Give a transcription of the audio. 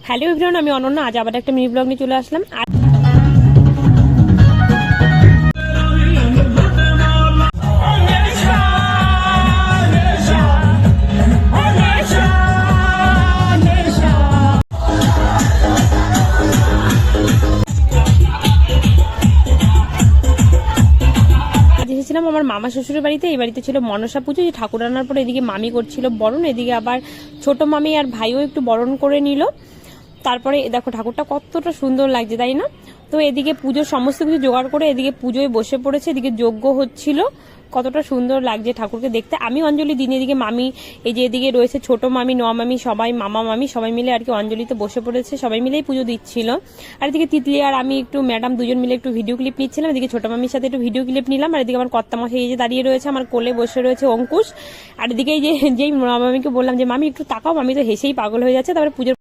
Hello everyone, আমি অনন্যা। আজ আবার একটা মিনি ব্লগ নিয়ে চলে আসলাম। এসেছিলাম আমার মামা শ্বশুরের বাড়িতে। এই বাড়িতে ছিল মনসা পুজো, যে ঠাকুর আনার পরে এদিকে মামি করছিল বরণ, এদিকে আবার ছোট মামি আর ভাইও একটু বরণ করে নিল। তারপরে দেখো ঠাকুরটা কতটা সুন্দর লাগছে, তাই না? তো এদিকে পুজোর সমস্ত কিছু জোগাড় করে এদিকে পুজোয় বসে পড়েছে, এদিকে যজ্ঞ হচ্ছিল। কতটা সুন্দর লাগছে ঠাকুরকে দেখতে। আমি অঞ্জলি দিন, এদিকে মামি, এই যে এদিকে রয়েছে ছোট মামি, নোয়া মামি, সবাই মামা মামি সবাই মিলে আর কি অঞ্জলিতে বসে পড়েছে, সবাই মিলেই পুজো দিচ্ছিল। আর এদিকে তিতলি আর আমি একটু ম্যাডাম দুজন মিলে একটু ভিডিও ক্লিপ নিচ্ছিলাম। এদিকে ছোট মামির সাথে একটু ভিডিও ক্লিপ নিলাম। আর এদিকে আমার কর্তামশাই এই যে দাঁড়িয়ে রয়েছে, আমার কোলে বসে রয়েছে অঙ্কুশ। আর এদিকে যেই মামিকে বললাম যে মামি একটু তাকাও, মামি তো হেসেই পাগল হয়ে যাচ্ছে। তারপরে পুজোর